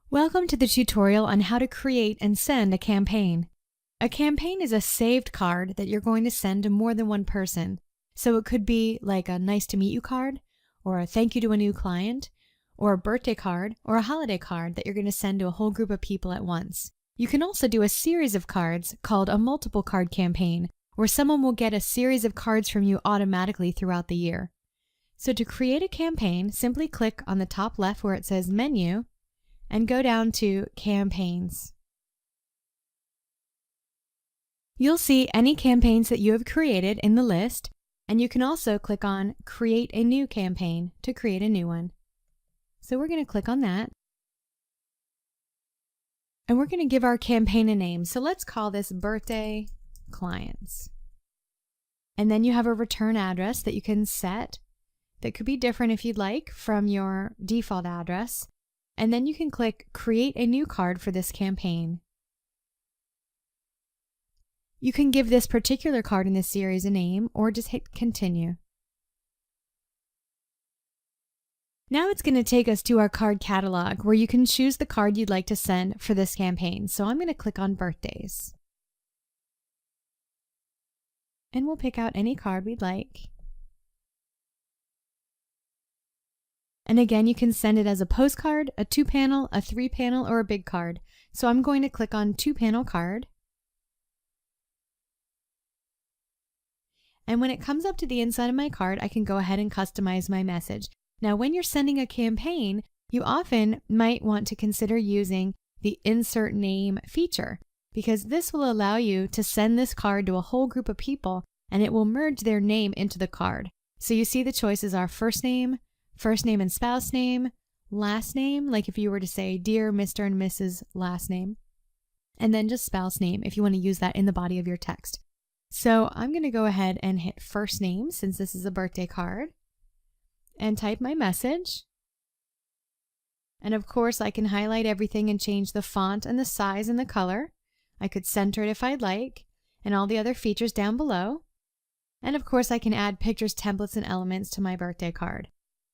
Welcome to the tutorial on how to create and send a campaign. A campaign is a saved card that you're going to send to more than one person. So it could be like a nice to meet you card, or a thank you to a new client, or a birthday card, or a holiday card that you're going to send to a whole group of people at once. You can also do a series of cards called a multiple card campaign, where someone will get a series of cards from you automatically throughout the year. So to create a campaign, simply click on the top left where it says Menu, and go down to Campaigns. You'll see any campaigns that you have created in the list, and you can also click on Create a New Campaign to create a new one. So we're going to click on that. And we're going to give our campaign a name. So let's call this Birthday Clients. And then you have a return address that you can set that could be different if you'd like from your default address. And then you can click Create a New Card for this campaign. You can give this particular card in this series a name or just hit Continue. Now it's going to take us to our card catalog where you can choose the card you'd like to send for this campaign. So I'm going to click on Birthdays. And we'll pick out any card we'd like. And again, you can send it as a postcard, a 2-panel, a 3-panel, or a big card. So I'm going to click on 2-panel card. And when it comes up to the inside of my card, I can go ahead and customize my message. Now, when you're sending a campaign, you often might want to consider using the Insert Name feature, because this will allow you to send this card to a whole group of people, and it will merge their name into the card. So you see the choices are first name and spouse name, last name, like if you were to say Dear Mr. and Mrs. last name, and then just spouse name if you want to use that in the body of your text. So I'm going to go ahead and hit first name since this is a birthday card and type my message. And of course I can highlight everything and change the font and the size and the color. I could center it if I'd like, and all the other features down below. And of course I can add pictures, templates, and elements to my birthday card.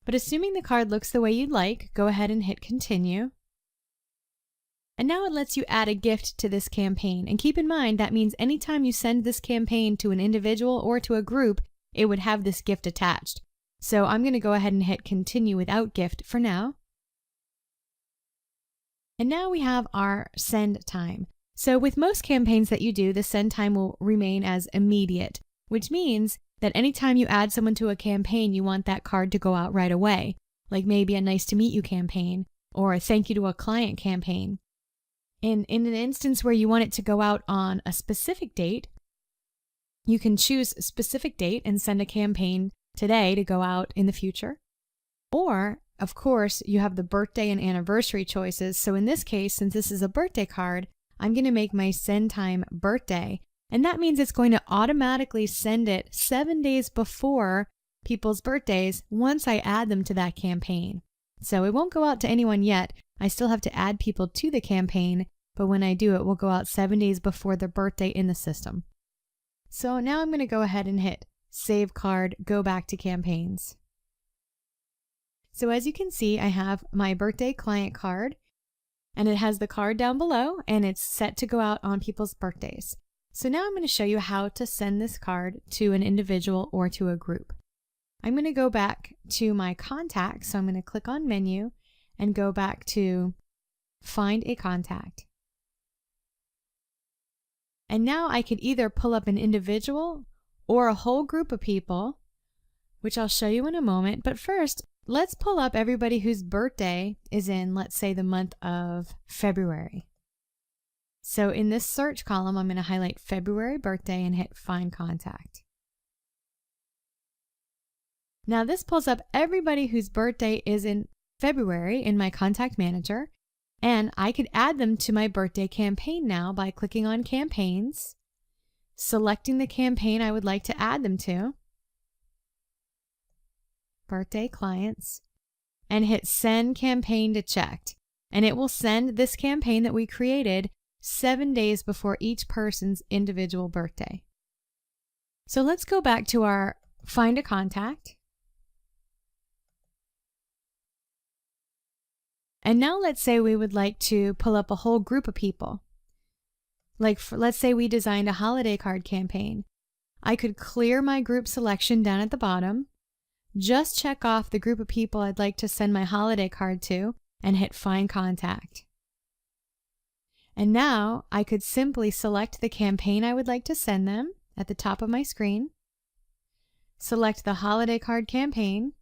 But assuming the card looks the way you'd like, go ahead and hit Continue. And now it lets you add a gift to this campaign. And keep in mind, that means anytime you send this campaign to an individual or to a group, it would have this gift attached. So I'm going to go ahead and hit Continue without gift for now. And now we have our send time. So with most campaigns that you do, the send time will remain as immediate, which means that anytime you add someone to a campaign, you want that card to go out right away, like maybe a nice to meet you campaign or a thank you to a client campaign. And in an instance where you want it to go out on a specific date, you can choose a specific date and send a campaign today to go out in the future. Or, of course, you have the birthday and anniversary choices. So in this case, since this is a birthday card, I'm going to make my send time birthday. And that means it's going to automatically send it 7 days before people's birthdays once I add them to that campaign. So it won't go out to anyone yet. I still have to add people to the campaign, but when I do, it will go out 7 days before their birthday in the system. So now I'm going to go ahead and hit Save Card, go back to Campaigns. So as you can see, I have my birthday client card, and it has the card down below, and it's set to go out on people's birthdays. So now I'm going to show you how to send this card to an individual or to a group. I'm going to go back to my contacts, so I'm going to click on Menu and go back to Find a Contact. And now I could either pull up an individual or a whole group of people, which I'll show you in a moment. But first, let's pull up everybody whose birthday is in, let's say, the month of February. So in this search column, I'm going to highlight February birthday and hit Find Contact. Now this pulls up everybody whose birthday is in February in my Contact Manager, and I could add them to my birthday campaign now by clicking on Campaigns, selecting the campaign I would like to add them to, Birthday Clients, and hit Send Campaign to Checked. And it will send this campaign that we created 7 days before each person's individual birthday. So let's go back to our Find a Contact. And now let's say we would like to pull up a whole group of people. Let's say we designed a holiday card campaign. I could clear my group selection down at the bottom, just check off the group of people I'd like to send my holiday card to, and hit Find Contact. And now I could simply select the campaign I would like to send them at the top of my screen, select the holiday card campaign,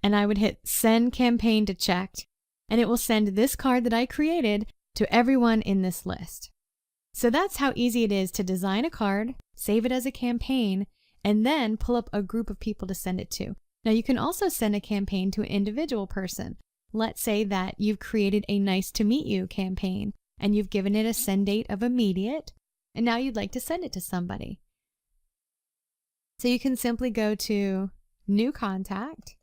and I would hit Send Campaign to Checked, and it will send this card that I created to everyone in this list. So that's how easy it is to design a card, save it as a campaign, and then pull up a group of people to send it to. Now you can also send a campaign to an individual person. Let's say that you've created a nice to meet you campaign and you've given it a send date of immediate, and now you'd like to send it to somebody. So you can simply go to New Contact.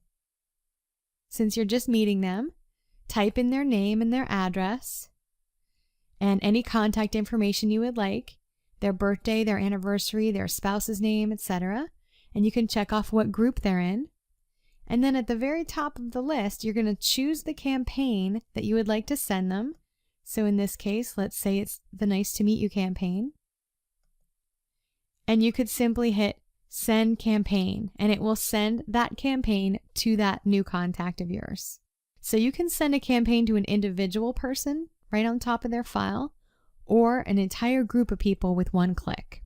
Since you're just meeting them, type in their name and their address and any contact information you would like, their birthday, their anniversary, their spouse's name, etc. And you can check off what group they're in. And then at the very top of the list, you're going to choose the campaign that you would like to send them. So in this case, let's say it's the Nice to Meet You campaign. And you could simply hit Send Campaign, and it will send that campaign to that new contact of yours. So you can send a campaign to an individual person right on top of their file, or an entire group of people with one click.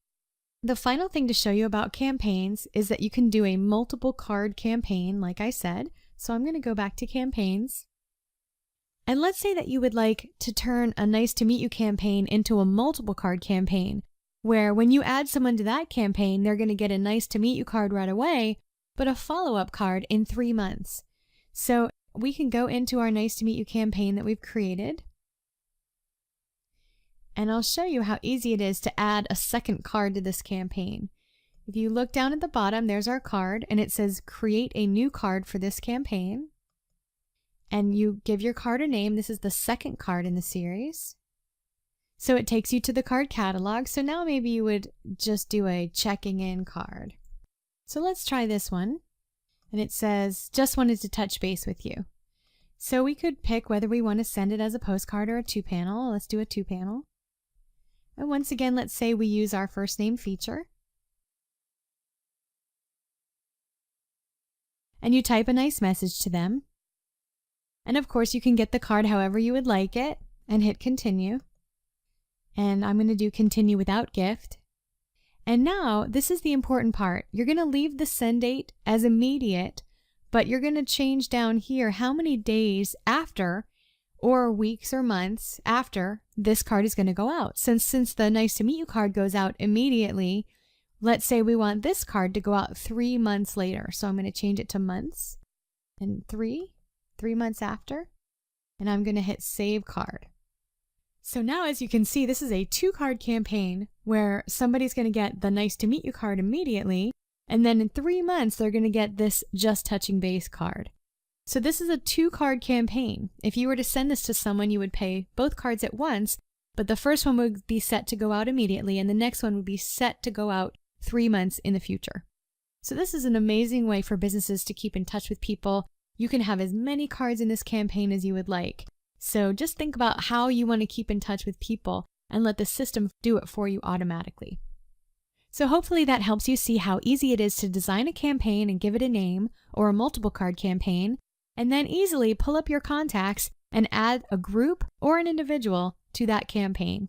The final thing to show you about campaigns is that you can do a multiple card campaign, like I said. So I'm going to go back to campaigns. And let's say that you would like to turn a Nice to Meet You campaign into a multiple card campaign, where when you add someone to that campaign, they're going to get a Nice to Meet You card right away, but a follow-up card in 3 months. So we can go into our Nice to Meet You campaign that we've created. And I'll show you how easy it is to add a second card to this campaign. If you look down at the bottom, there's our card, and it says create a new card for this campaign. And you give your card a name. This is the second card in the series. So it takes you to the card catalog. So now maybe you would just do a checking in card. So let's try this one. And it says, just wanted to touch base with you. So we could pick whether we want to send it as a postcard or a 2-panel. Let's do a 2-panel. And once again, let's say we use our first name feature. And you type a nice message to them. And of course, you can get the card however you would like it and hit continue. And I'm going to do continue without gift. And now, this is the important part. You're going to leave the send date as immediate, but you're going to change down here how many days after, or weeks or months after, this card is going to go out. Since the Nice to Meet You card goes out immediately, let's say we want this card to go out 3 months later. So I'm going to change it to months and 3 months after, and I'm going to hit Save Card. So now, as you can see, this is a 2-card campaign where somebody's going to get the Nice to Meet You card immediately, and then in 3 months, they're going to get this Just Touching Base card. So this is a 2-card campaign. If you were to send this to someone, you would pay both cards at once, but the first one would be set to go out immediately, and the next one would be set to go out 3 months in the future. So this is an amazing way for businesses to keep in touch with people. You can have as many cards in this campaign as you would like. So just think about how you want to keep in touch with people and let the system do it for you automatically. So hopefully that helps you see how easy it is to design a campaign and give it a name, or a multiple card campaign, and then easily pull up your contacts and add a group or an individual to that campaign.